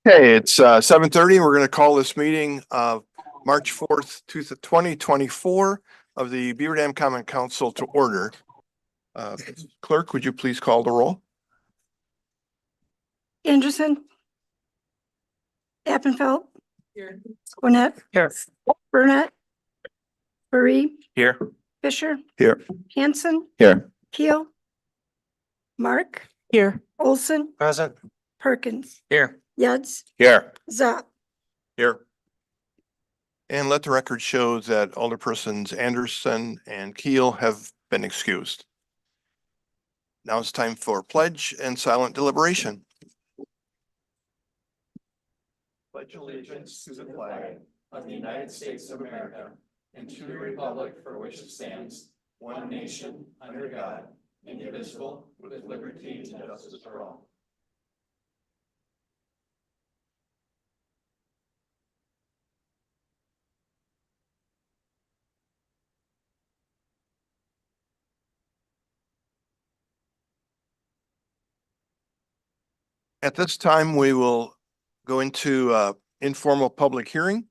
Okay, it's 7:30. We're going to call this meeting of March 4th, 2024 of the Beaver Dam Common Council to order. Clerk, would you please call the roll? Anderson. Appenfeld. Here. Cornett. Here. Burnett. Burry. Here. Fisher. Here. Hanson. Here. Keel. Mark. Here. Olson. Present. Perkins. Here. Yudz. Here. Zop. Here. And let the record show that Alderpersons Anderson and Keel have been excused. Now it's time for pledge and silent deliberation. Pledge allegiance to the flag of the United States of America and to the republic for which it stands, one nation, under God, indivisible, with liberty and justice for all. At this time, we will go into informal public hearing.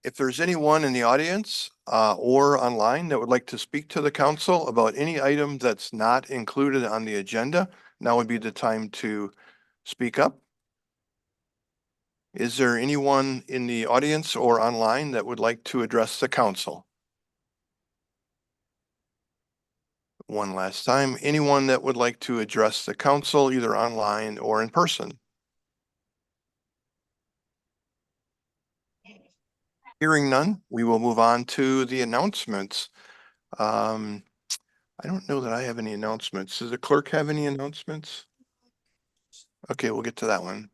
If there's anyone in the audience or online that would like to speak to the council about any item that's not included on the agenda, now would be the time to speak up. Is there anyone in the audience or online that would like to address the council? One last time, anyone that would like to address the council either online or in person? Hearing none, we will move on to the announcements. I don't know that I have any announcements. Does the clerk have any announcements? Okay, we'll get to that one.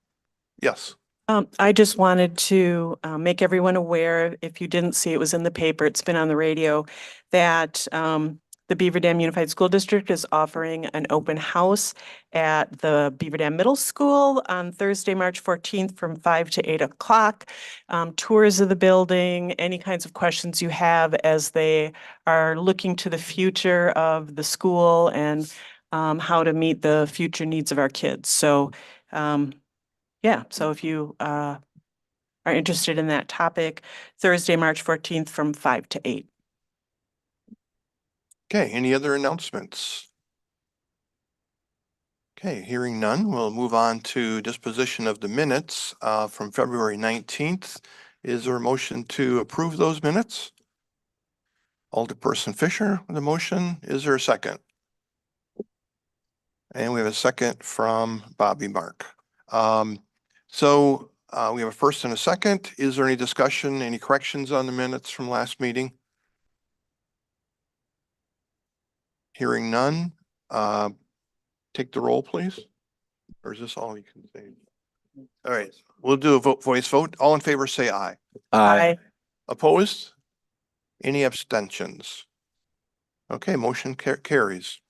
Yes. I just wanted to make everyone aware, if you didn't see, it was in the paper, it's been on the radio, that the Beaver Dam Unified School District is offering an open house at the Beaver Dam Middle School on Thursday, March 14th from 5 to 8 o'clock. Tours of the building, any kinds of questions you have as they are looking to the future of the school and how to meet the future needs of our kids. So yeah, so if you are interested in that topic, Thursday, March 14th from 5 to 8. Okay, any other announcements? Okay, hearing none, we'll move on to disposition of the minutes from February 19th. Is there a motion to approve those minutes? Alderperson Fisher, the motion. Is there a second? And we have a second from Bobby Mark. So we have a first and a second. Is there any discussion, any corrections on the minutes from last meeting? Hearing none, take the roll, please. Or is this all you can say? All right, we'll do a voice vote. All in favor, say aye. Aye. Opposed? Any abstentions? Okay, motion carries.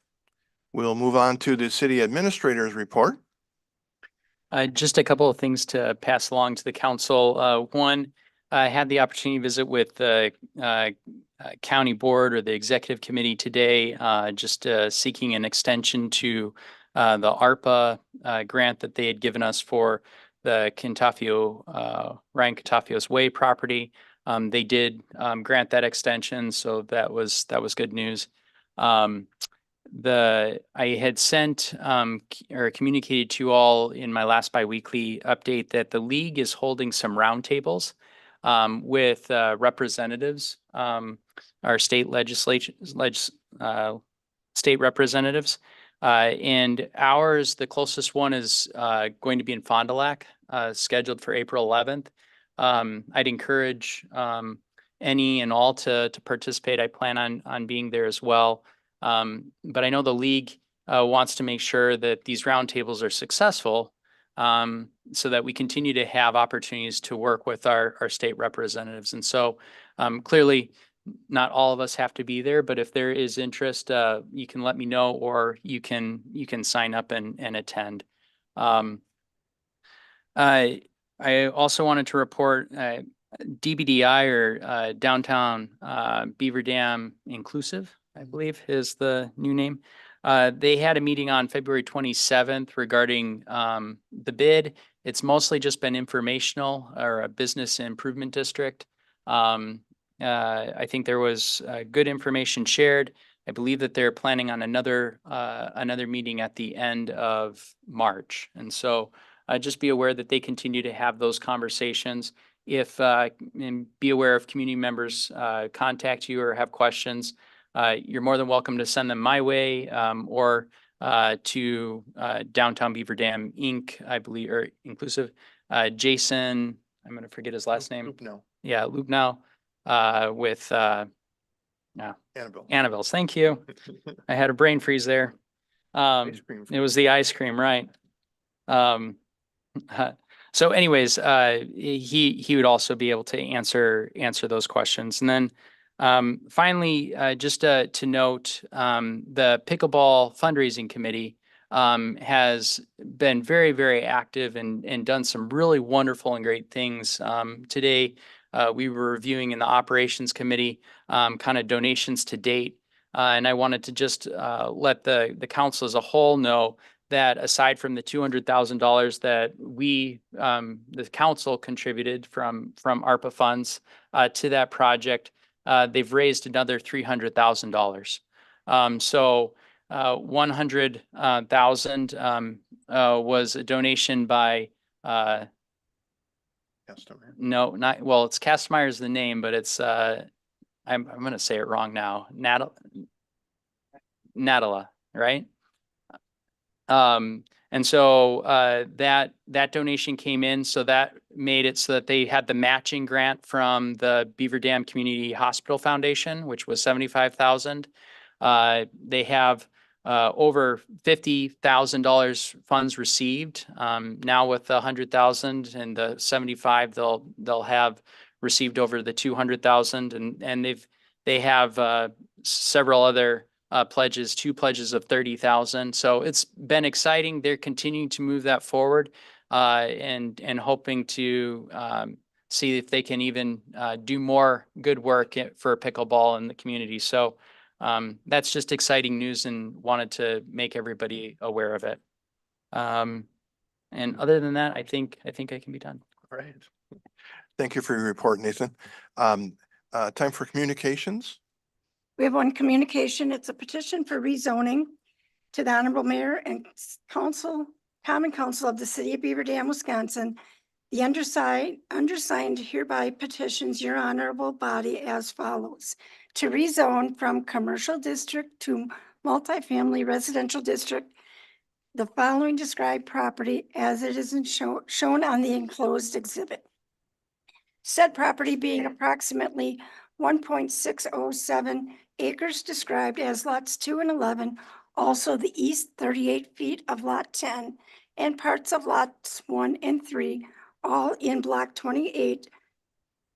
We'll move on to the city administrator's report. Just a couple of things to pass along to the council. One, I had the opportunity to visit with the county board or the executive committee today, just seeking an extension to the ARPA grant that they had given us for the Ryan Catafio's Way property. They did grant that extension, so that was good news. I had sent or communicated to you all in my last biweekly update that the league is holding some roundtables with representatives, our state state representatives, and ours, the closest one is going to be in Fond du Lac, scheduled for April 11th. I'd encourage any and all to participate. I plan on being there as well. But I know the league wants to make sure that these roundtables are successful, so that we continue to have opportunities to work with our state representatives. And so clearly not all of us have to be there, but if there is interest, you can let me know, or you can sign up and attend. I also wanted to report DBDI, or Downtown Beaver Dam Inclusive, I believe is the new name. They had a meeting on February 27th regarding the bid It's mostly just been informational or a business improvement district. I think there was good information shared. I believe that they're planning on another meeting at the end of March. And so just be aware that they continue to have those conversations. And be aware if community members contact you or have questions, you're more than welcome to send them my way or to Downtown Beaver Dam Inc., I believe, or inclusive. Jason, I'm going to forget his last name. No, Yeah, Lubnow with Annabelle. Annabelle's. Thank you. I had a brain freeze there. Ice cream. It was the ice cream, right? So anyways, he would also be able to answer those questions. And then finally, just to note, the Pickleball Fundraising Committee has been very, very active and done some really wonderful and great things. Today, we were reviewing in the Operations Committee kind of donations to date. And I wanted to just let the council as a whole know that aside from the $200,000 that we, the council contributed from ARPA funds to that project, they've raised another $300,000. So 100,000 was a donation by Customer. no, not, well, it's Castmeyer is the name, but it's I'm going to say it wrong now. Natala, right? And so that donation came in, so that made it so that they had the matching grant from the Beaver Dam Community Hospital Foundation, which was $75,000. They have over $50,000 funds received. Now with the 100,000 and the 75, they'll have received over the 200,000, and they have several other pledges, 2 pledges of 30,000. So it's been exciting. They're continuing to move that forward and hoping to see if they can even do more good work for pickleball in the community. So that's just exciting news and wanted to make everybody aware of it. And other than that, I think I can be done. All right. Thank you for your report, Nathan. Time for communications. We have one communication. It's a petition for rezoning to the Honorable Mayor and Common Council of the City of Beaver Dam, Wisconsin. The undersigned hereby petitions your honorable body as follows: to rezone from commercial district to multifamily residential district the following described property as it is shown on the enclosed exhibit. Said property being approximately 1.607 acres described as lots 2 and 11, also the east 38 feet of lot 10 and parts of lots 1 and 3, all in block 28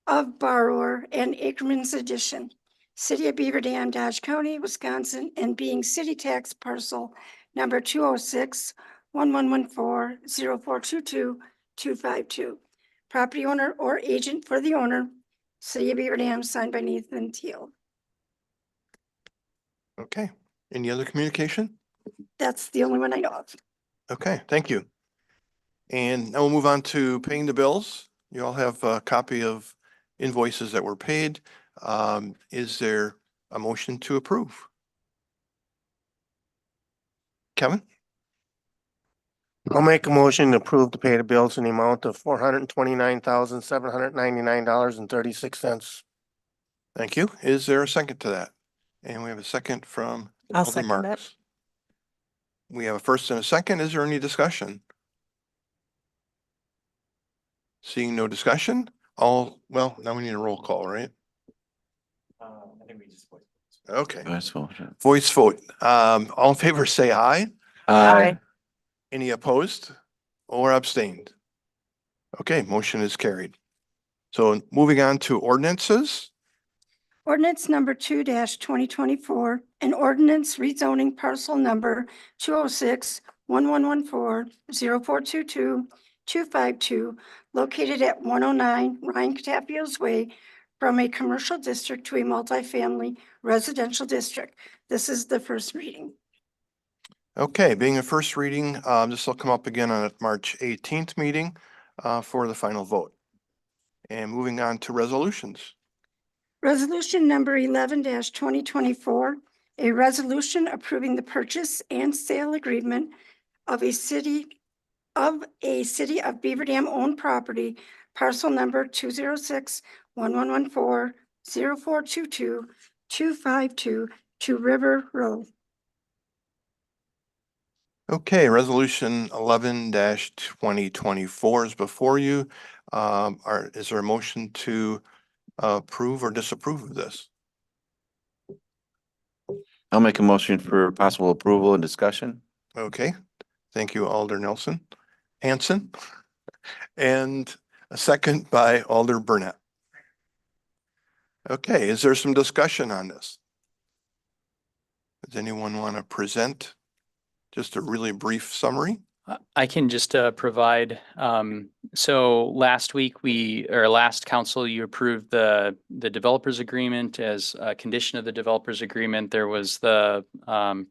of Borrower and Ackerman's Addition, City of Beaver Dam, Dodge County, Wisconsin, and being city tax parcel number 206-1114-0422-252. Property owner or agent for the owner, City of Beaver Dam, signed by Nathan Teal. Okay. Any other communication? That's the only one I know of. Okay, thank you. And now we'll move on to paying the bills. You all have a copy of invoices that were paid. Is there a motion to approve? Kevin? I'll make a motion to approve to pay the bills in the amount of $429,799.36. Thank you. Is there a second to that? And we have a second from I'll Alder second that. Marks. We have a first and a second. Is there any discussion? Seeing no discussion, well, now we need a roll call, right? I think we just. Okay, Voice vote. voice vote. All in favor, say aye. Aye. Any opposed or abstained? Okay, motion is carried. So moving on to ordinances. Ordinance number 2-2024, an ordinance rezoning parcel number 206-1114-0422-252, located at 109 Ryan Catapio's Way, from a commercial district to a multifamily residential district. This is the first reading. Okay, being a first reading, this will come up again on a March 18th meeting for the final vote. And moving on to resolutions. Resolution number 11-2024, a resolution approving the purchase and sale agreement of a city of Beaver Dam owned property, parcel number 206-1114-0422-252 to River Road. Okay, resolution 11-2024 is before you. Is there a motion to approve or disapprove of this? I'll make a motion for possible approval and discussion. Okay, thank you, Alder Hanson. And a second by Alder Burnett. Okay, is there some discussion on this? Does anyone want to present just a really brief summary? I can just provide, so last council, you approved the developers agreement. As a condition of the developers agreement, there was the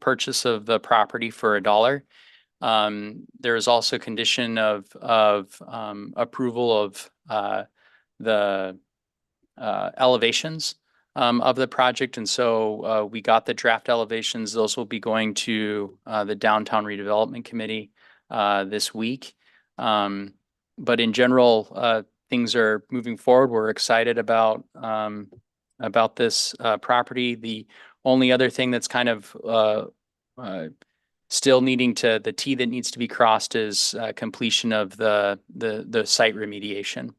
purchase of the property for $1. There is also condition of approval of the elevations of the project. And so we got the draft elevations. Those will be going to the Downtown Redevelopment Committee this week. But in general, things are moving forward. We're excited about this property. The only other thing that's kind of still needing the T that needs to be crossed is completion of the site remediation.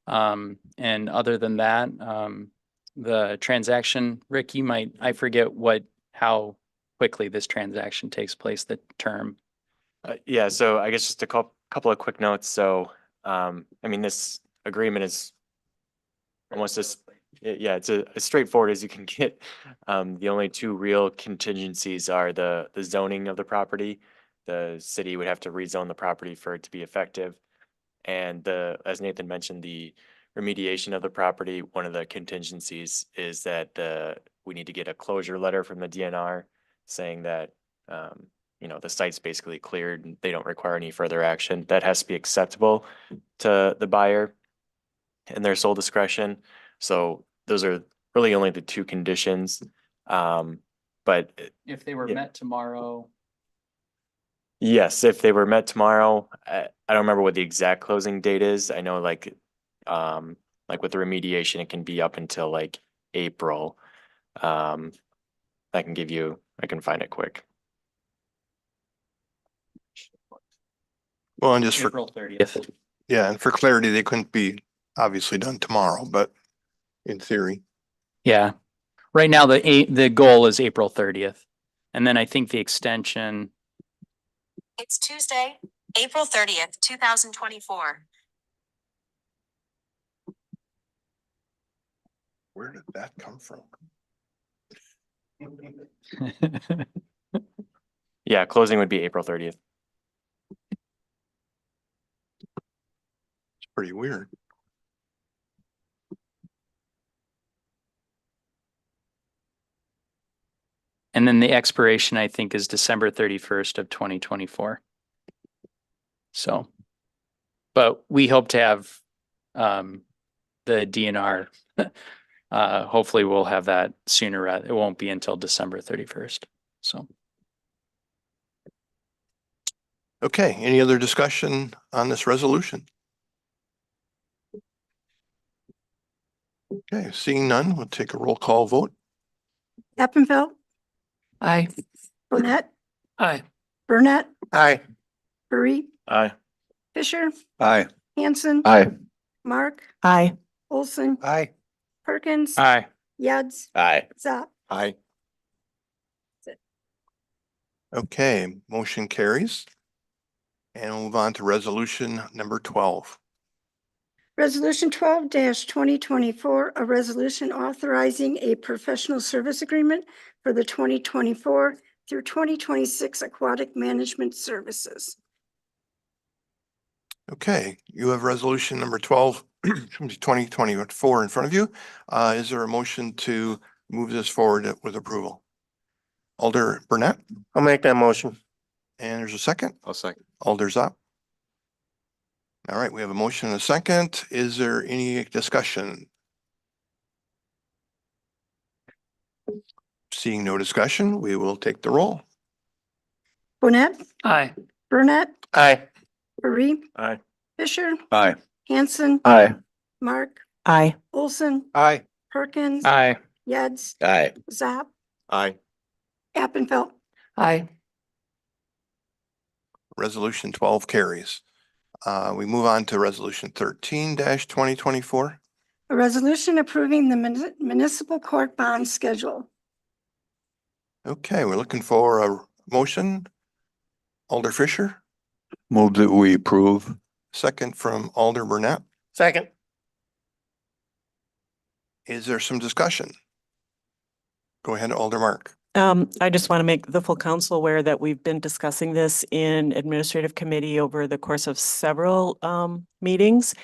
And other than that, the transaction, Rick, I forget how quickly this transaction takes place, the term. Yeah, so I guess just a couple of quick notes. So, I mean, this agreement is almost as straightforward as you can get. The only two real contingencies are the zoning of the property. The city would have to rezone the property for it to be effective. And as Nathan mentioned, the remediation of the property, one of the contingencies is that we need to get a closure letter from the DNR saying that the site's basically cleared and they don't require any further action. That has to be acceptable to the buyer and their sole discretion. So those are really only the two conditions. But If they were yeah. met tomorrow. Yes, if they were met tomorrow, I don't remember what the exact closing date is. I know like with the remediation, it can be up until like April. I can find it quick. Well, and just for, April 30th. yeah, and for clarity, they couldn't be obviously done tomorrow, but in theory. Yeah. Right now, the goal is April 30th. And then I think the extension. It's Tuesday, April 30th, 2024. Where did that come from? Yeah, closing would be April 30th. It's pretty weird. And then the expiration, I think, is December 31st of 2024. So, but we hope to have the DNR. Hopefully we'll have that sooner. It won't be until December 31st. So. Okay, any other discussion on this resolution? Okay, seeing none, we'll take a roll call vote. Steppenfeld, Aye. Burnett, Aye. Burnett, Aye. Burry, Aye. Fisher, Aye. Hanson, Aye. Mark, Aye. Olson, Aye. Perkins, Aye. Yads, Aye. Zap. Aye. Okay, motion carries. And we'll move on to resolution number 12. Resolution 12-2024, a resolution authorizing a professional service agreement for the 2024 through 2026 aquatic management services. Okay, you have resolution number 12, 2024 in front of you. Is there a motion to move this forward with approval? Alder Burnett, I'll make that motion. And there's a second. I'll second. Alder's up. All right, we have a motion and a second. Is there any discussion? Seeing no discussion, we will take the roll. Burnett, Aye. Burnett, Aye. Paris, Aye. Fisher, Aye. Hanson, Aye. Mark, Aye. Olson, Aye. Perkins, Aye. Yeds, Aye. Zap, Aye. Appenfeld. Aye. Resolution 12 carries. We move on to resolution 13-2024. A resolution approving the municipal court bond schedule. Okay, we're looking for a motion. Alder Fisher, Move that we approve. second from Alder Burnett. Second. Is there some discussion? Go ahead, Alder Mark. I just want to make the full council aware that we've been discussing this in administrative committee over the course of several meetings.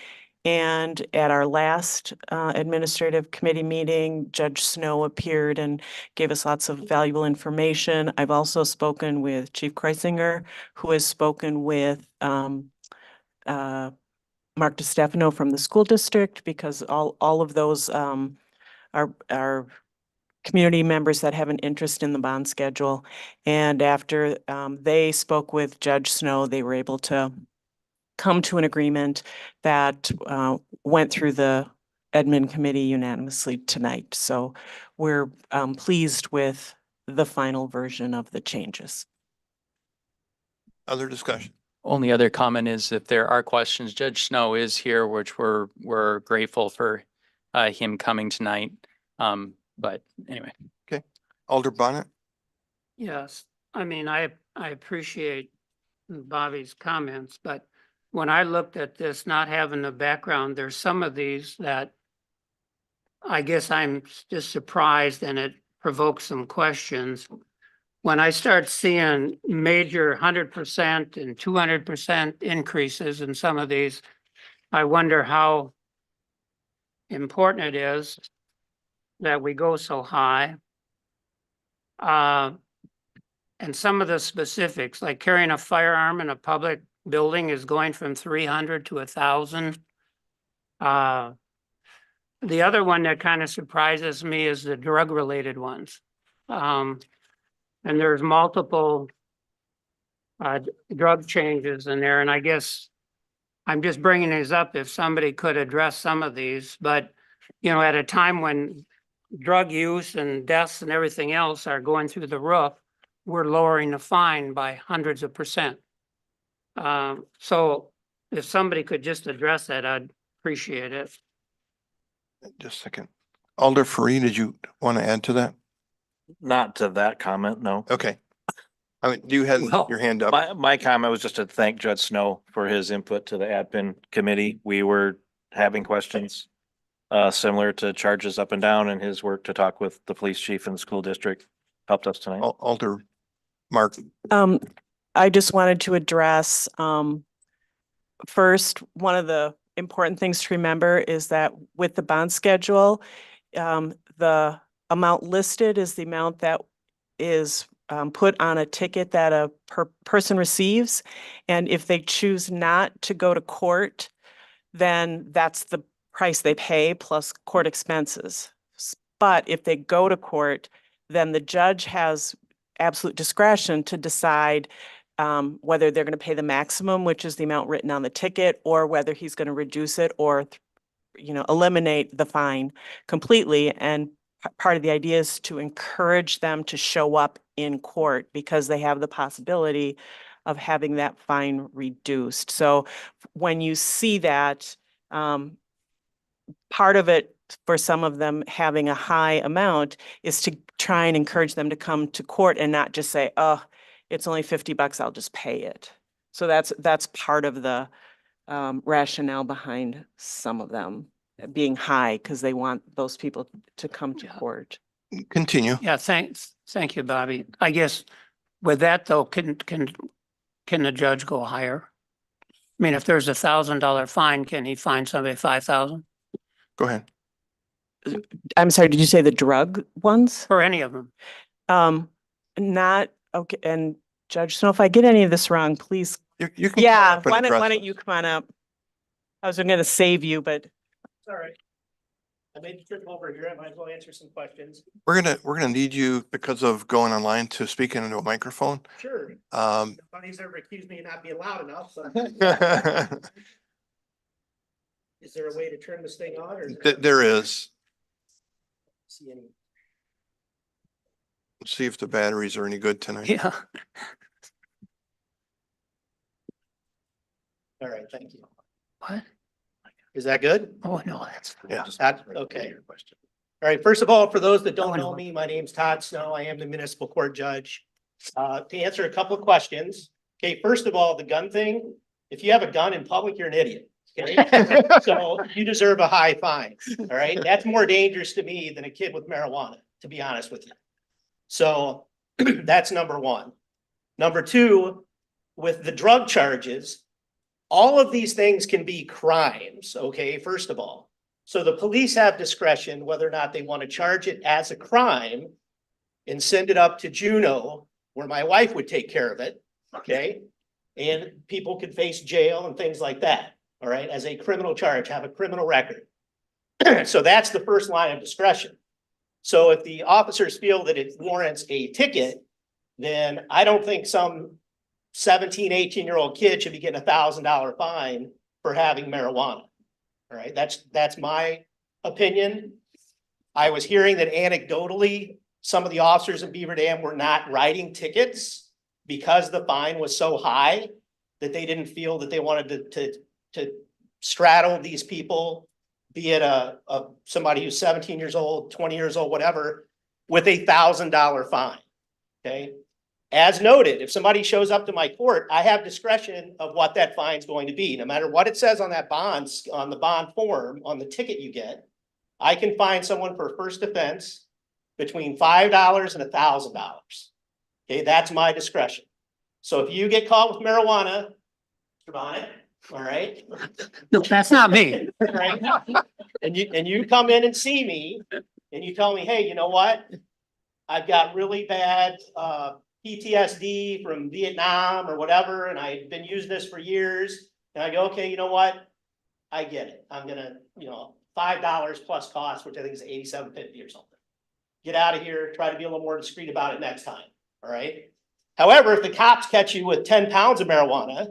And at our last administrative committee meeting, Judge Snow appeared and gave us lots of valuable information. I've also spoken with Chief Kreisinger, who has spoken with Mark DiStefano from the school district, because all of those are community members that have an interest in the bond schedule. And after they spoke with Judge Snow, they were able to come to an agreement that went through the admin committee unanimously tonight. So we're pleased with the final version of the changes. Other discussion? Only other comment is if there are questions, Judge Snow is here, which we're grateful for him coming tonight. But anyway. Alder Bonnet? Yes, I mean, I appreciate Bobby's comments, but when I looked at this, not having the background, there's some of these that I guess I'm just surprised and it provokes some questions. When I start seeing major 100% and 200% increases in some of these, I wonder how important it is that we go so high. And some of the specifics, like carrying a firearm in a public building is going from 300 to 1,000. The other one that kind of surprises me is the drug-related ones. And there's multiple drug changes in there, and I guess I'm just bringing these up if somebody could address some of these, but you know, at a time when drug use and deaths and everything else are going through the roof, we're lowering the fine by hundreds of percent. So if somebody could just address that, I'd appreciate it. Just a second. Alder Fareed, did you want to add to that? Not to that comment, no. Okay. I mean, you had Well, your hand up. My comment was just to thank Judge Snow for his input to the admin committee. We were having questions similar to charges up and down, and his work to talk with the police chief and the school district helped us tonight. Alder Mark. I just wanted to address, first, one of the important things to remember is that with the bond schedule, the amount listed is the amount that is put on a ticket that a person receives. And if they choose not to go to court, then that's the price they pay plus court expenses. But if they go to court, then the judge has absolute discretion to decide whether they're going to pay the maximum, which is the amount written on the ticket, or whether he's going to reduce it or, eliminate the fine completely. And part of the idea is to encourage them to show up in court because they have the possibility of having that fine reduced. So when you see that, part of it for some of them having a high amount is to try and encourage them to come to court and not just say, oh, it's only $50, I'll just pay it. So that's part of the rationale behind some of them being high, because they want those people to come to court. Continue. Yeah, thank you, Bobby. I guess with that though, can the judge go higher? I mean, if there's $1,000 fine, can he fine somebody 5,000 Go ahead. I'm sorry, did you say the drug ones? for any of them? Not, okay, and Judge Snow, if I get any of this wrong, please. You can. come Yeah, up and why don't address you us. come on up? I was gonna save you, but All right. I made the trip over here. I might as well answer some questions. We're gonna need you because of going online to speak into a microphone. Sure. Nobody's ever accused me of not being loud enough, so. Th- Is there a way to turn this thing on or? There is. See any? Let's see if the batteries are any good tonight. Yeah. All right, thank you. What? Is that good? Oh, no, that's. Yes. Okay. All right, first of all, for those that don't know me, my name's Todd Snow. I am the municipal court judge. To answer a couple of questions. Okay, first of all, the gun thing, if you have a gun in public, you're an idiot. Okay, so you deserve a high fine. All right, that's more dangerous to me than a kid with marijuana, to be honest with you. So that's number one. Number two, with the drug charges, all of these things can be crimes, okay, first of all. So the police have discretion whether or not they want to charge it as a crime and send it up to Juneau, where my wife would take care of it, okay? And people could face jail and things like that, all right, as a criminal charge, have a criminal record. So that's the first line of discretion. So if the officers feel that it warrants a ticket, then I don't think some 17, 18-year-old kid should be getting $1,000 fine for having marijuana. All right, that's my opinion. I was hearing that anecdotally, some of the officers in Beaver Dam were not writing tickets because the fine was so high that they didn't feel that they wanted to straddle these people, be it somebody who's 17 years old, 20 years old, whatever, with $1,000 fine. Okay. As noted, if somebody shows up to my court, I have discretion of what that fine is going to be. No matter what it says on that bond, on the bond form, on the ticket you get, I can fine someone for first offense between $5 and $1,000. Okay, that's my discretion. So if you get caught with marijuana, Mr. Bonnet, all right? No, that's not me. Right? And you come in and see me and you tell me, hey, you know what? I've got really bad PTSD from Vietnam or whatever, and I've been using this for years. And I go, okay, you know what? I get it. I'm gonna, $5 plus cost, which I think is $87.50 or something. Get out of here. Try to be a little more discreet about it next time. All right. However, if the cops catch you with 10 pounds of marijuana,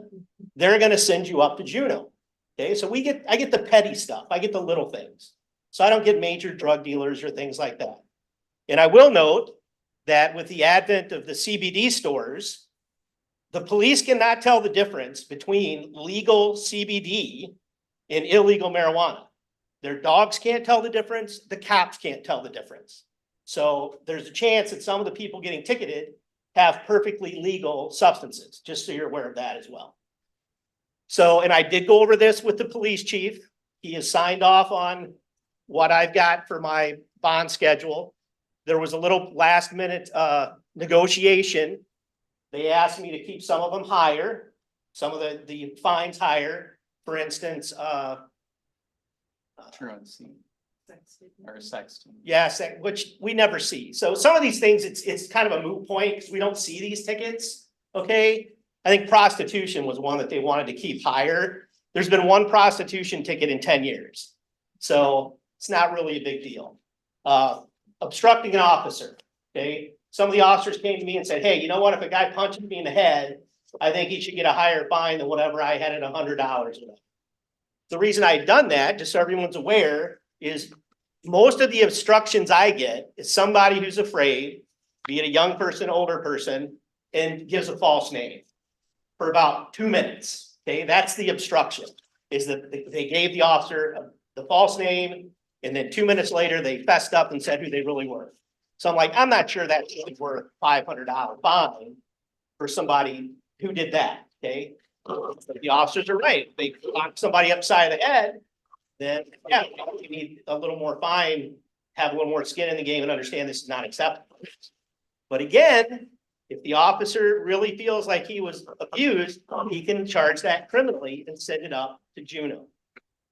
they're gonna send you up to Juneau. Okay, so I get the petty stuff. I get the little things. So I don't get major drug dealers or things like that. And I will note that with the advent of the CBD stores, the police cannot tell the difference between legal CBD and illegal marijuana. Their dogs can't tell the difference. The cops can't tell the difference. So there's a chance that some of the people getting ticketed have perfectly legal substances, just so you're aware of that as well. So, and I did go over this with the police chief. He has signed off on what I've got for my bond schedule. There was a little last minute negotiation. They asked me to keep some of them higher, some of the fines higher. For instance, Truancy. Or sexting. yes, which we never see. So some of these things, it's kind of a moot point because we don't see these tickets. Okay. I think prostitution was one that they wanted to keep higher. There's been one prostitution ticket in 10 years. So it's not really a big deal. Obstructing an officer. Okay. Some of the officers came to me and said, hey, you know what? If a guy punches me in the head, I think he should get a higher fine than whatever I had at $100. The reason I had done that, just so everyone's aware, is most of the obstructions I get is somebody who's afraid, be it a young person, older person, and gives a false name for about 2 minutes. Okay, that's the obstruction, is that they gave the officer the false name, and then 2 minutes later, they fessed up and said who they really were. So I'm like, I'm not sure that's really worth $500 fine for somebody who did that, okay? But the officers are right. They lock somebody upside the head, then yeah, you need a little more fine, have a little more skin in the game and understand this is not acceptable. But again, if the officer really feels like he was abused, he can charge that criminally and send it up to Juneau.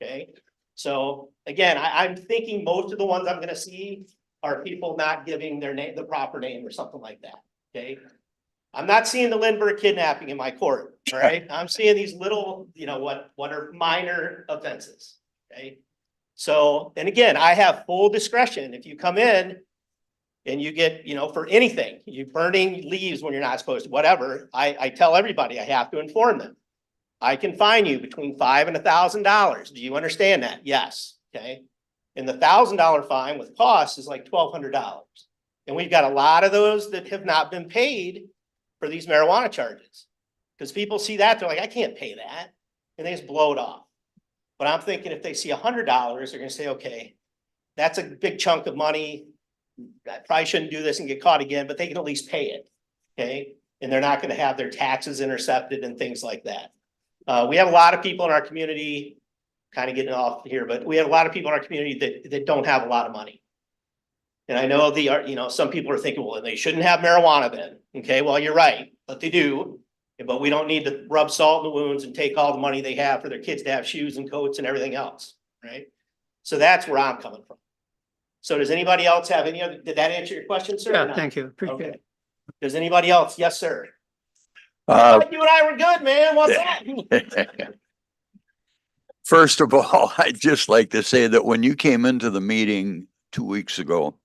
Okay. So again, I'm thinking most of the ones I'm gonna see are people not giving their name, the proper name or something like that. Okay. I'm not seeing the Lindbergh kidnapping in my court, all right? I'm seeing these little, what are minor offenses, okay? So, and again, I have full discretion. If you come in and you get, for anything, you burning leaves when you're not supposed to, whatever, I tell everybody I have to inform them. I can fine you between $500 and $1,000. Do you understand that? Yes, okay? And the $1,000 fine with costs is like $1,200. And we've got a lot of those that have not been paid for these marijuana charges. Because people see that, they're like, I can't pay that. And they just blow it off. But I'm thinking if they see $100, they're gonna say, okay, that's a big chunk of money. I probably shouldn't do this and get caught again, but they can at least pay it, okay? And they're not gonna have their taxes intercepted and things like that. We have a lot of people in our community, kind of getting off here, but we have a lot of people in our community that don't have a lot of money. And I know some people are thinking, well, they shouldn't have marijuana then. Okay, well, you're right, but they do. But we don't need to rub salt in the wounds and take all the money they have for their kids to have shoes and coats and everything else, right? So that's where I'm coming from. So does anybody else have any other, did that answer your question, sir? or Yeah, not? thank you. Appreciate Okay. it. Does anybody else? Yes, sir. I thought you and I were good, man. What's that? First of all, I'd just like to say that when you came into the meeting 2 weeks ago,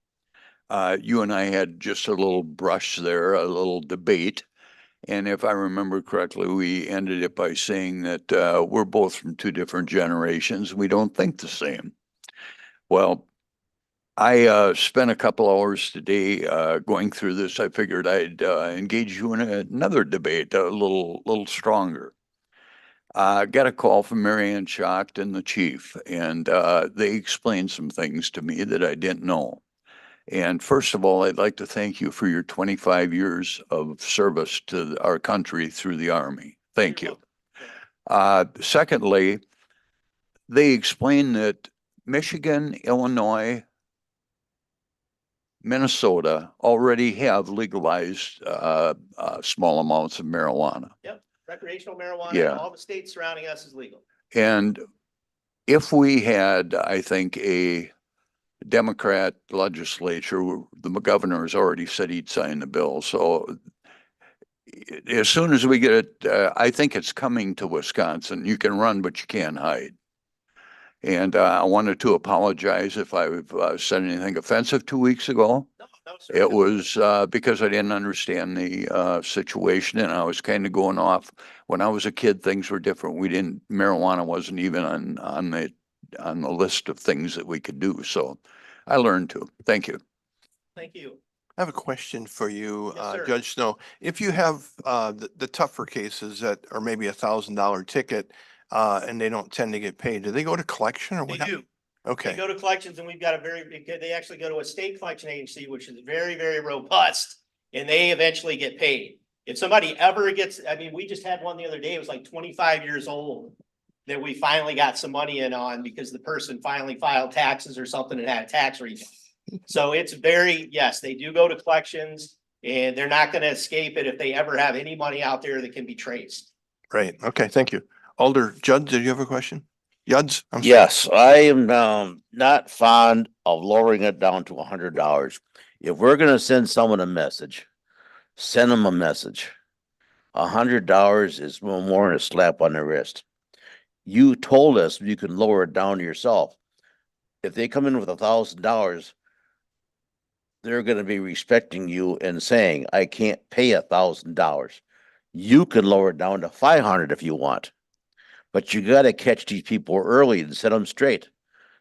you and I had just a little brush there, a little debate. And if I remember correctly, we ended it by saying that we're both from two different generations. We don't think the same. Well, I spent a couple hours today going through this. I figured I'd engage you in another debate, a little stronger. Got a call from Marianne Schacht and the chief, and they explained some things to me that I didn't know. And first of all, I'd like to thank you for your 25 years of service to our country through the Army. Thank you. Secondly, they explained that Michigan, Illinois, Minnesota already have legalized small amounts of marijuana. Yep, recreational marijuana, Yeah. in all the states surrounding us is legal. And if we had, I think, a Democrat legislature, the governor has already said he'd sign the bill. So as soon as we get it, I think it's coming to Wisconsin. You can run, but you can't hide. And I wanted to apologize if I've said anything offensive 2 weeks ago. No, sir. It was because I didn't understand the situation, and I was kind of going off. When I was a kid, things were different. Marijuana wasn't even on the list of things that we could do. So I learned to. Thank you. Thank you. I have a question for you, Yes, sir. Judge Snow. If you have the tougher cases that are maybe $1,000 ticket and they don't tend to get paid, do they go to collection or They what? do. Okay. They go to collections and we've got they actually go to a state collection agency, which is very, very robust, and they eventually get paid. If somebody ever gets, we just had one the other day, it was like 25 years old that we finally got some money in on because the person finally filed taxes or something and had a tax refund. So it's yes, they do go to collections and they're not going to escape it if they ever have any money out there that can be traced. Right. Okay. Thank you. Alder Judd, did you have a question? Yuds? I'm sorry. Yes, I am not fond of lowering it down to $100. If we're gonna send someone a message, send them a message. $100 is more than a slap on the wrist. You told us you can lower it down to yourself. If they come in with $1,000, they're gonna be respecting you and saying, I can't pay $1,000. You can lower it down to 500 if you want. But you gotta catch these people early and set them straight.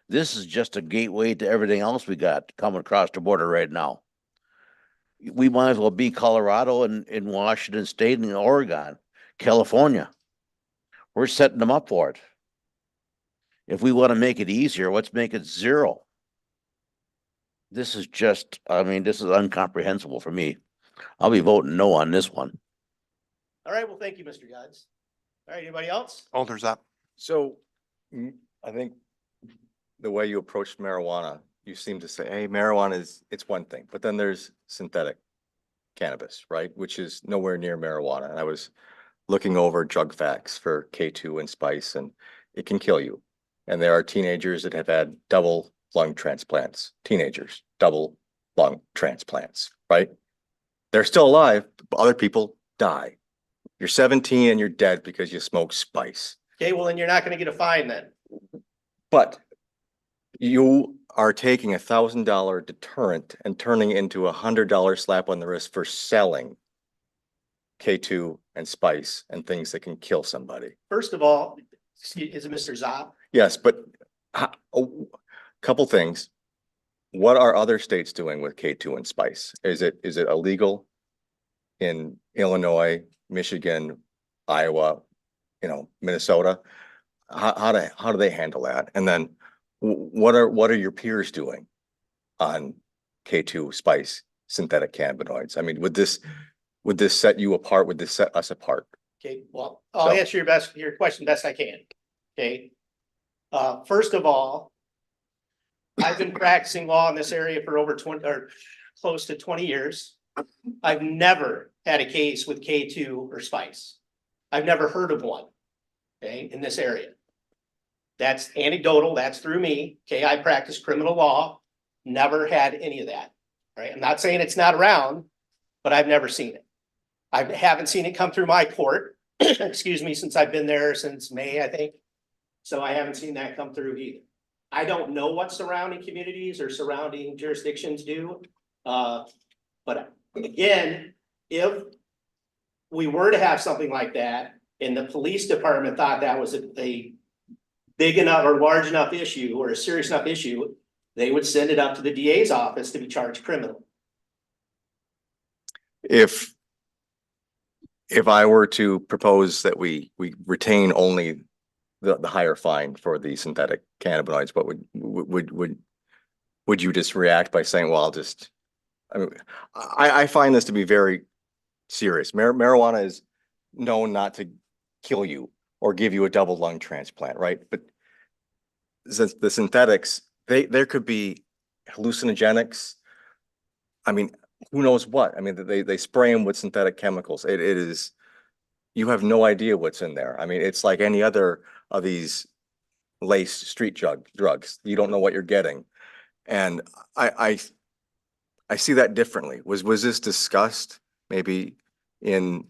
This is just a gateway to everything else we got coming across the border right now. We might as well be Colorado and Washington State and Oregon, California. We're setting them up for it. If we want to make it easier, let's make it 0. This is just, this is incomprehensible for me. I'll be voting no on this one. All right. Well, thank you, Mr. Yuds. All right. Anybody else? Alder's up. So I think the way you approached marijuana, you seem to say, hey, marijuana it's one thing, but then there's synthetic cannabis, right? Which is nowhere near marijuana. And I was looking over drug facts for K2 and spice, and it can kill you. And there are teenagers that have had double lung transplants, double lung transplants, right? They're still alive, but other people die. You're 17 and you're dead because you smoke spice. Okay, well, then you're not gonna get a fine then. But you are taking $1,000 deterrent and turning it into $100 slap on the wrist for selling K2 and spice and things that can kill somebody. First of all, is it Mr. Zopp? Yes, but couple things. What are other states doing with K2 and spice? Is it illegal in Illinois, Michigan, Iowa, Minnesota? How do they handle that? And then what are your peers doing on K2 spice synthetic cannabinoids? I mean, would this set you apart? Would this set us apart? Okay, well, I'll So- answer your question best I can. Okay. First of all, I've been practicing law in this area for over 20 or close to 20 years. I've never had a case with K2 or spice. I've never heard of one, okay, in this area. That's anecdotal, that's through me, okay, I practice criminal law, never had any of that, right? I'm not saying it's not around, but I've never seen it. I haven't seen it come through my court, excuse me, since I've been there since May, I think. So I haven't seen that come through either. I don't know what surrounding communities or surrounding jurisdictions do. But again, if we were to have something like that and the police department thought that was a big enough or large enough issue or a serious enough issue, they would send it up to the DA's office to be charged criminally. If I were to propose that we retain only the higher fine for the synthetic cannabinoids, what would you just react by saying, well, I find this to be very serious. Marijuana is known not to kill you or give you a double lung transplant, right? But since the synthetics, there could be hallucinogenics. I mean, who knows what? I mean, they spray them with synthetic chemicals. It is, you have no idea what's in there. I mean, it's like any other of these laced street drugs. You don't know what you're getting. And I see that differently. Was this discussed maybe in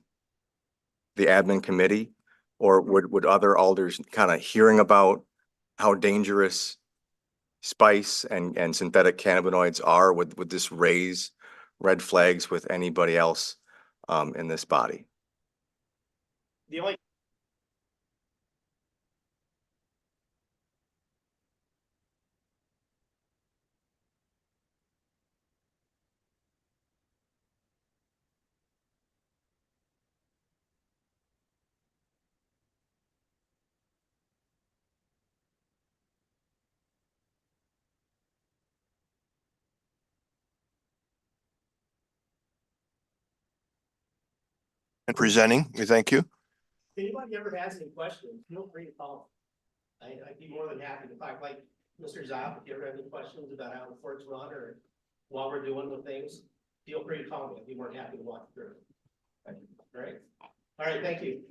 the admin committee? Or would other alders kind of hearing about how dangerous spice and synthetic cannabinoids are, would this raise red flags with anybody else in this body? The only And presenting, we thank you. If anybody ever has any questions, feel free to call. I'd be more than happy to talk, like Mr. Zopp, if you ever have any questions about how the courts run or while we're doing the things, feel free to call me. I'd be more than happy to walk you through. All right. All right, thank you.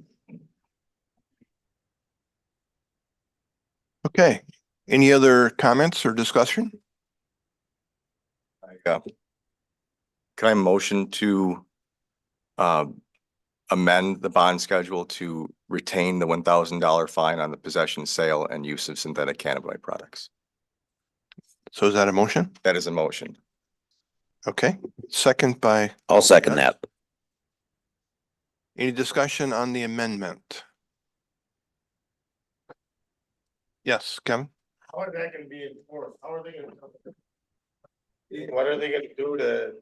Okay, any other comments or discussion? Can I motion to amend the bond schedule to retain the $1,000 fine on the possession, sale, and use of synthetic cannabinoid products? So is that a motion? That is a motion. Okay, second by. I'll second that. Any discussion on the amendment? Yes, Kevin? How are they gonna be enforced? How are they gonna? What are they gonna do to?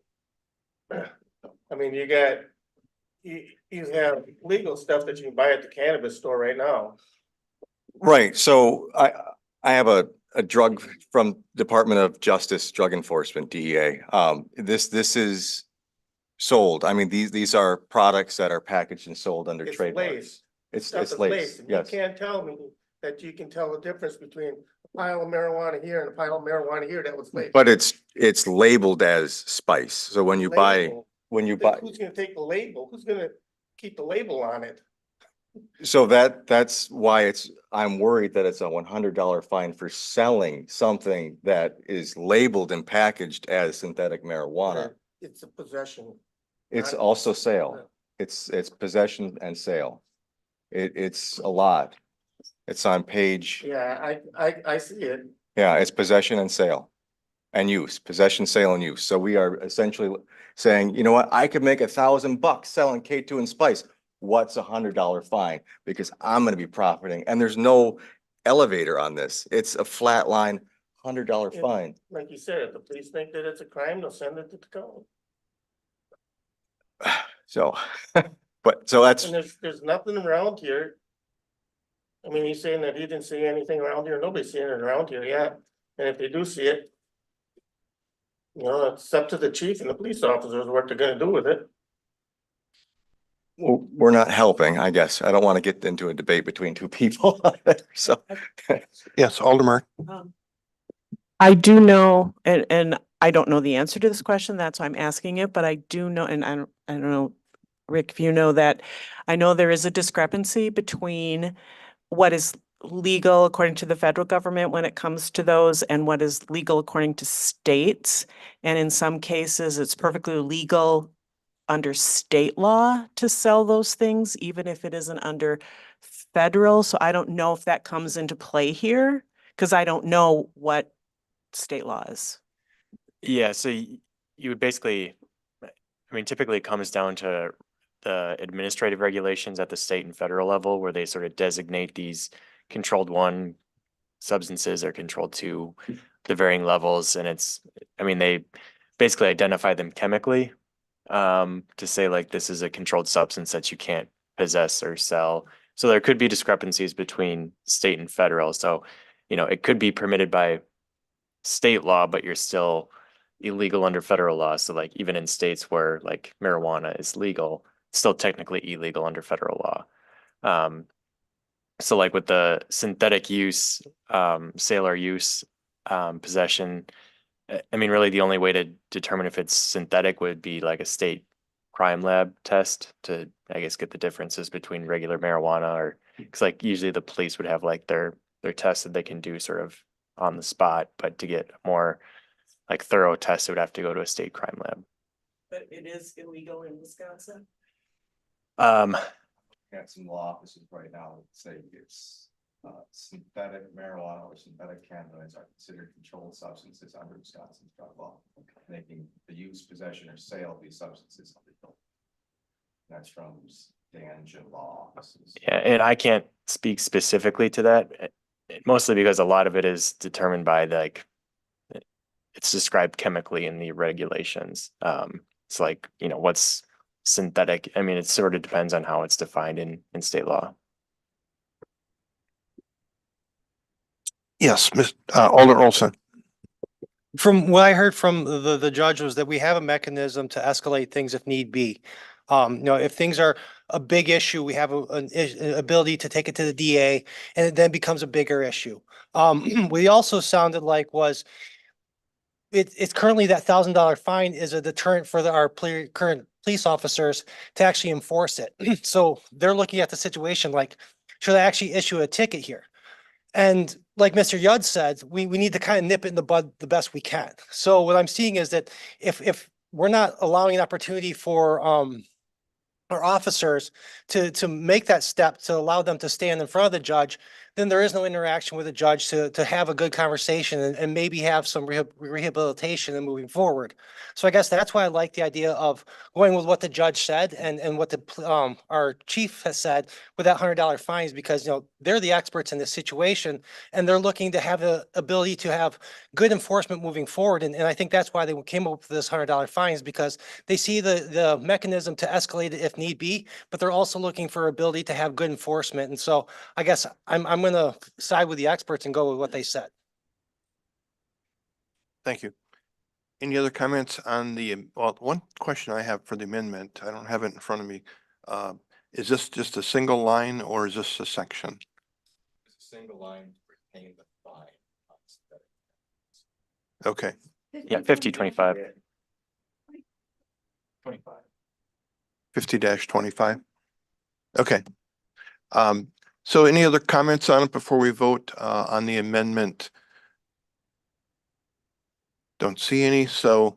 I mean, you have legal stuff that you can buy at the cannabis store right now. Right, so I have a drug from Department of Justice, Drug Enforcement, DEA. This is sold. I mean, these are products that are packaged and sold under It's trademark. laced. It's Stuff that's laced, and You yes. can't tell me that you can tell the difference between a pile of marijuana here and a pile of marijuana here that was laced. But it's labeled as spice. So when you buy, Label. when you Then buy, Who's gonna take the label? Who's gonna keep the label on it? so that's why I'm worried that it's a $100 fine for selling something that is labeled and packaged as synthetic marijuana. It's a possession. It's not- also sale. It's possession and sale. It's a lot. It's on page, Yeah, I see it. yeah, it's possession and sale. And use, possession, sale and use. So we are essentially saying, you know what, I could make $1,000 selling K2 and Spice. What's $100 fine? Because I'm gonna be profiting and there's no elevator on this. It's a flat line, $100 Yeah. fine. Like you said, if the police think that it's a crime, they'll send it to the county. So, but so that's, And there's nothing around here. I mean, he's saying that he didn't see anything around here. Nobody's seeing it around here yet. And if they do see it, you know, it's up to the chief and the police officers what they're gonna do with it. we're not helping, I guess. I don't want to get into a debate between two people. So, Yes, Alderman. I do know, and I don't know the answer to this question, that's why I'm asking it, but I do know, and I don't know, Rick, if you know that, I know there is a discrepancy between what is legal according to the federal government when it comes to those and what is legal according to states. And in some cases, it's perfectly legal under state law to sell those things, even if it isn't under federal. So I don't know if that comes into play here, because I don't know what state law is. Yeah, so you would basically, I mean, typically it comes down to the administrative regulations at the state and federal level where they sort of designate these controlled one substances or controlled two, the varying levels. And it's, I mean, they basically identify them chemically to say like this is a controlled substance that you can't possess or sell. So there could be discrepancies between state and federal. So, you know, it could be permitted by state law, but you're still illegal under federal law. So like even in states where like marijuana is legal, it's still technically illegal under federal law. So like with the synthetic use, sale or use, possession, I mean, really the only way to determine if it's synthetic would be like a state crime lab test to, I guess, get the differences between regular marijuana or, because like usually the police would have like their tests that they can do sort of on the spot, but to get a more like thorough test, it would have to go to a state crime lab. But it is illegal in Wisconsin? got some law offices right now that say it's synthetic marijuana or synthetic cannabis are considered controlled substances under Wisconsin drug law, making the use, possession, or sale of these substances illegal. That's from Stangen law offices. Yeah, and I can't speak specifically to that, mostly because a lot of it is determined by like, it's described chemically in the regulations. It's like, you know, what's synthetic. I mean, it sort of depends on how it's defined in state law. Yes, Alder Olson. From what I heard from the judge was that we have a mechanism to escalate things if need be. You know, if things are a big issue, we have an ability to take it to the DA and it then becomes a bigger issue. We also sounded like was it's currently that $1,000 fine is a deterrent for our current police officers to actually enforce it. So they're looking at the situation like, should I actually issue a ticket here? And like Mr. Yudd said, we need to kind of nip it in the bud the best we can. So what I'm seeing is that if we're not allowing an opportunity for our officers to make that step to allow them to stand in front of the judge, then there is no interaction with the judge to have a good conversation and maybe have some rehabilitation and moving forward. So I guess that's why I like the idea of going with what the judge said and what our chief has said with that $100 fines, because, you know, they're the experts in this situation and they're looking to have the ability to have good enforcement moving forward. And I think that's why they came up with this $100 fines, because they see the mechanism to escalate it if need be, but they're also looking for ability to have good enforcement. And so I guess I'm going to side with the experts and go with what they said. Thank you. Any other comments on the, well, one question I have for the amendment, I don't have it in front of me. Is this just a single line or is this a section? It's a single line to retain the fine. Okay, Yeah, 50-25. 25. 50-25. Okay. So any other comments on it before we vote on the amendment? Don't see any, so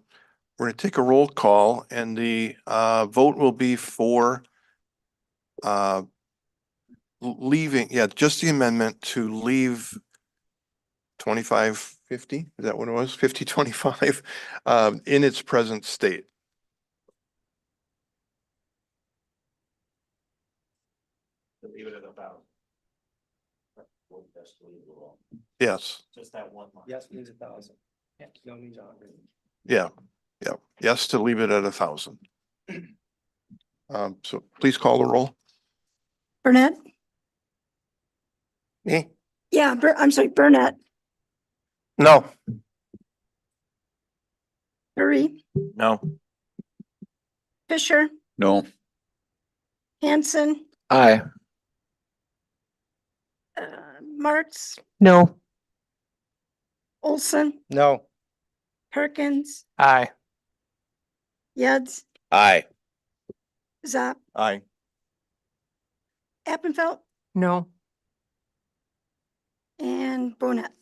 we're gonna take a roll call and the vote will be for leaving, just the amendment to leave 2550, is that what it was? 5025 in its present state. Leave it at about. Yes, Just that one line. Yes, means 1,000. No means 100. yeah. Yes, to leave it at 1,000. So please call the roll. Burnett? Me? Yeah, I'm sorry, Burnett, No. Hurry, No. Fisher, No. Hanson, Aye. Martz, No. Olson, No. Perkins, Aye. Yeds, Aye. Zop, Aye. Appenfeld, No. and Burnett.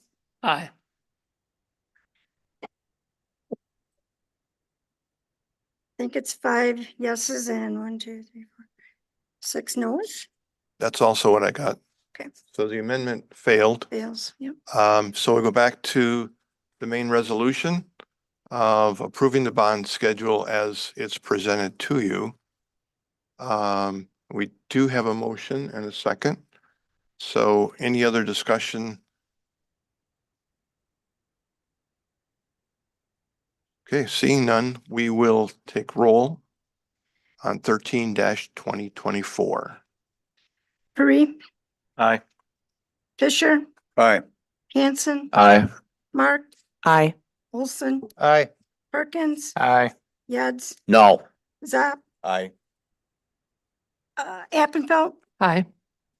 Aye. I think it's 5 yeses and 1, 2, 3, 4, 6 noes. That's also what I got. Okay, So the amendment failed. fails, yep. So we go back to the main resolution of approving the bond schedule as it's presented to you. We do have a motion and a second. So any other discussion? Okay, seeing none, we will take roll on 13-2024. Hurry, Aye. Fisher, Aye. Hanson, Aye. Mark, Aye. Olson, Aye. Perkins, Aye. Yeds, No. Zop, Aye. Appenfeld, Aye.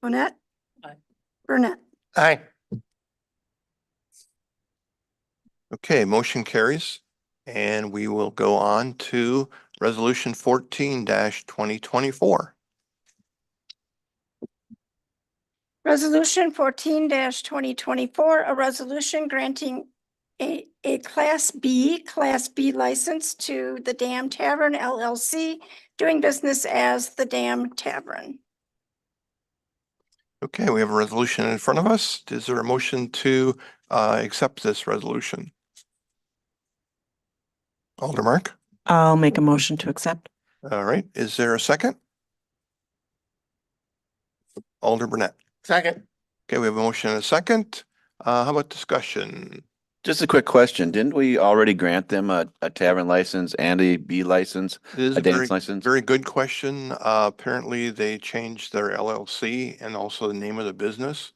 Burnett. Aye. Burnett. Aye. Okay, motion carries. And we will go on to resolution 14-2024. Resolution 14-2024, a resolution granting a Class B license to the Dam Tavern LLC, doing business as the Dam Tavern. Okay, we have a resolution in front of us. Is there a motion to accept this resolution? Aldermark? I'll make a motion to accept. All right, is there a second? Alder Burnett. Second. Okay, we have a motion and a second. How about discussion? Just a quick question. Didn't we already grant them a tavern license and a B license, This is a a very, dance license? very good question. Apparently they changed their LLC and also the name of the business.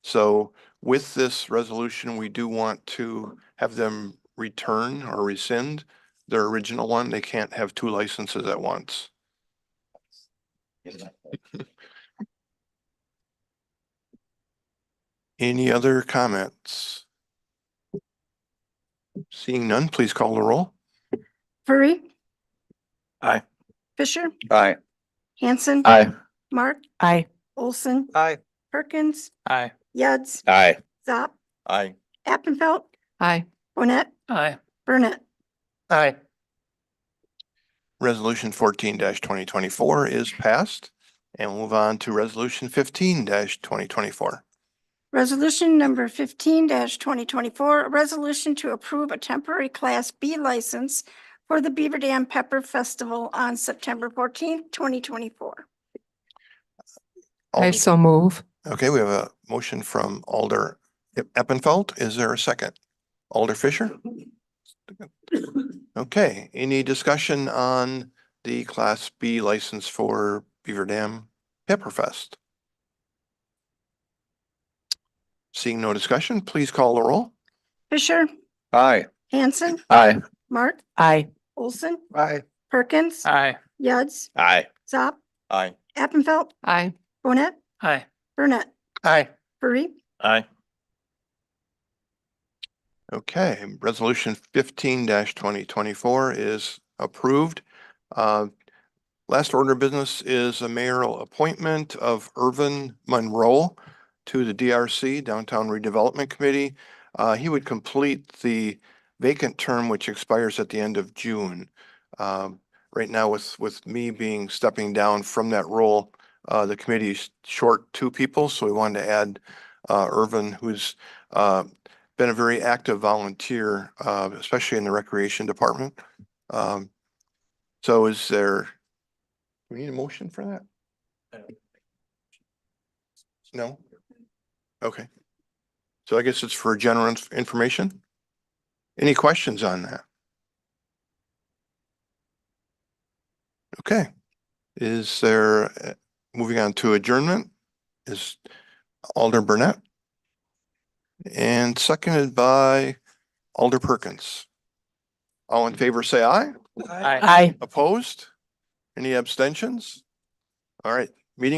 So with this resolution, we do want to have them return or rescind their original one. They can't have 2 licenses at once. Any other comments? Seeing none, please call the roll. Hurry. Aye. Fisher, Aye. Hanson. Aye. Mark, Aye. Olson, Aye. Perkins, Aye. Yeds, Aye. Zop, Aye. Appenfeld, Aye. Burnett, Aye. Burnett. Aye. Resolution 14-2024 is passed. And we'll move on to resolution 15-2024. Resolution number 15-2024, a resolution to approve a temporary Class B license for the Beaver Dam Pepper Festival on September 14th, 2024. I so move. Okay, we have a motion from Alder Eppenfeld. Is there a second? Alder Fisher? Okay, any discussion on the Class B license for Beaver Dam Pepperfest? Seeing no discussion, please call the roll. Fisher, Aye. Hanson, Aye. Mark, Aye. Olson, Aye. Perkins, Aye. Yeds, Aye. Zop, Aye. Appenfeld, Aye. Burnett, Aye. Burnett. Aye. Hurry. Aye. Okay, resolution 15-2024 is approved. Last order of business is a mayoral appointment of Irvin Monroe to the DRC, Downtown Redevelopment Committee. He would complete the vacant term, which expires at the end of June. Right now with me stepping down from that role, the committee's short two people, so we wanted to add Irvin, who's been a very active volunteer, especially in the recreation department. So is there, do we need a motion for that? No? Okay. So I guess it's for general information. Any questions on that? Okay. Is there, moving on to adjournment, is Alder Burnett and seconded by Alder Perkins. All in favor, say aye. Aye. Opposed? Any abstentions? All right, meeting